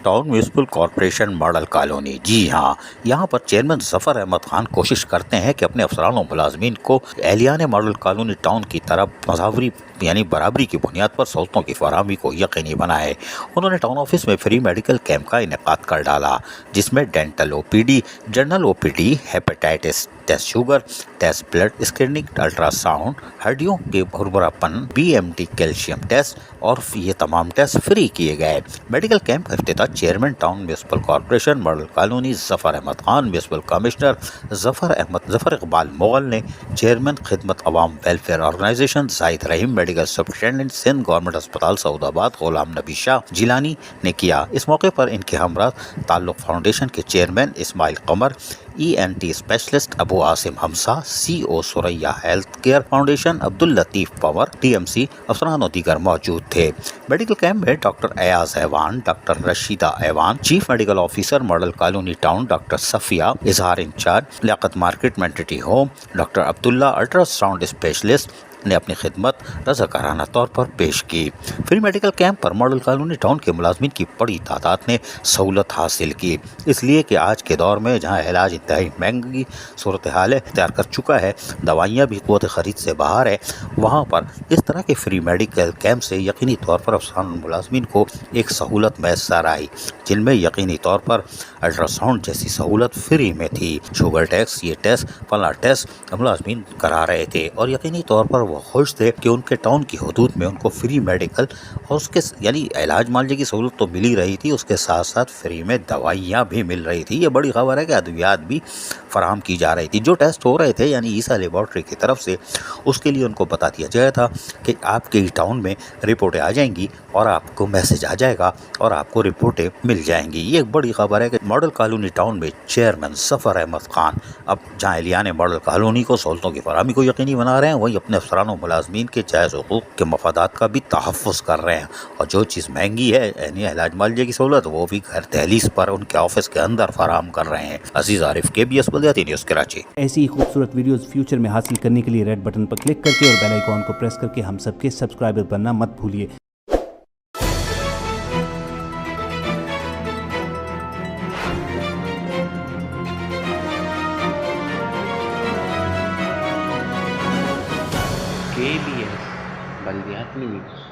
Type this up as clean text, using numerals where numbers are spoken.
Town municipal corporation model colony. جی ہاں، یہاں پر چیئرمین ظفر احمد خان کوشش کرتے ہیں کہ اپنے افسران و ملازمین کو اہلیان ماڈل کالونی ٹاؤن کی طرف مساوی برابری کی بنیاد پر سہولتوں کی فراہمی کو یقینی بنائے۔ انہوں نے ٹاؤن آفس میں فری میڈیکل کیمپ کا انعقاد کر ڈالا، جس میں dental O P D, general O P D, hepatitis test, sugar test, blood screening, ultrasound, ہڈیوں کے بھربھرا پن، B M T calcium test اور یہ تمام ٹیسٹ فری کیے گئے۔ میڈیکل کیمپ کا افتتاح chairman town municipal corporation model colony Zafar Ahmed Khan, municipal commissioner Zafar Iqbal Mughal نے، chairman Khidmat Awam welfare organization Zahid Rahim, medical superintendent Sindh government اسپتال سعود آباد غلام نبی شاہ جیلانی نے کیا۔ اس موقع پر ان کے ہمراہ تعلق فاؤنڈیشن کے chairman Ismail Qamar, E N T specialist Abu Asim Hamza, C O Suriya health care foundation Abdullatifpur, T M C افسران و دیگر موجود تھے۔ میڈیکل کیمپ میں doctor Ayaz Awan, doctor Rashida Awan, chief medical officer model colony town doctor Safia Izhar incharge, Liaquat market مینٹٹی home doctor Abdullah, ultrasound specialist نے اپنی خدمت رضاکارانہ طور پر پیش کی۔ فری میڈیکل کیمپ پر ماڈل کالونی ٹاؤن کے ملازمین کی بڑی تعداد نے سہولت حاصل کی، اس لیے کہ آج کے دور میں جہاں علاج انتہائی مہنگی صورتحال اختیار کر چکا ہے، دوائیاں بھی قوت خرید سے باہر ہے، وہاں پر اس طرح کے فری میڈیکل کیمپ سے یقینی طور پر افسران ملازمین کو ایک سہولت میسر آئی، جن میں یقینی طور پر الٹرا ساؤنڈ جیسی سہولت فری میں تھی۔ شوگر ٹیسٹ، یہ ٹیسٹ، فلاں ٹیسٹ ملازمین کرا رہے تھے اور یقینی طور پر وہ خوش تھے کہ ان کے ٹاؤن کی حدود میں ان کو فری میڈیکل اور اس کے علاج معالجے کی سہولت تو مل ہی رہی تھی، اس کے ساتھ ساتھ فری میں دوائیاں بھی مل رہی تھی۔ یہ بڑی خبر ہے کہ ادویات بھی فراہم کی جا رہی تھی۔ جو ٹیسٹ ہو رہے تھے یعنی عیسیٰ لیبارٹری کی طرف سے، اس کے لیے ان کو بتا دیا گیا تھا کہ آپ کے ٹاؤن میں رپورٹیں آ جائیں گی اور آپ کو میسج آ جائے گا اور آپ کو رپورٹیں مل جائیں گی۔ یہ ایک بڑی خبر ہے کہ ماڈل کالونی ٹاؤن میں چیئرمین ظفر احمد خان اب جہاں اہلیان ماڈل کالونی کو سہولتوں کی فراہمی کو یقینی بنا رہے ہیں، وہیں اپنے افسران و ملازمین کے جائز حقوق کے مفادات کا بھی تحفظ کر رہے ہیں، اور جو چیز مہنگی ہے یعنی علاج معالجے کی سہولت، وہ بھی گھر دہلیز پر ان کے آفس کے اندر فراہم کر رہے ہیں۔ عزیز عارف، KBS بلدیاتی نیوز کراچی۔ ایسی ہی خوبصورت ویڈیوز فیوچر میں حاصل کرنے کے لیے ریڈ بٹن پر کلک کر کے اور بیل آئیکن کو پریس کر کے ہم سب کے سبسکرائبر بننا مت بھولیے۔ KBS بلدیاتی نیوز۔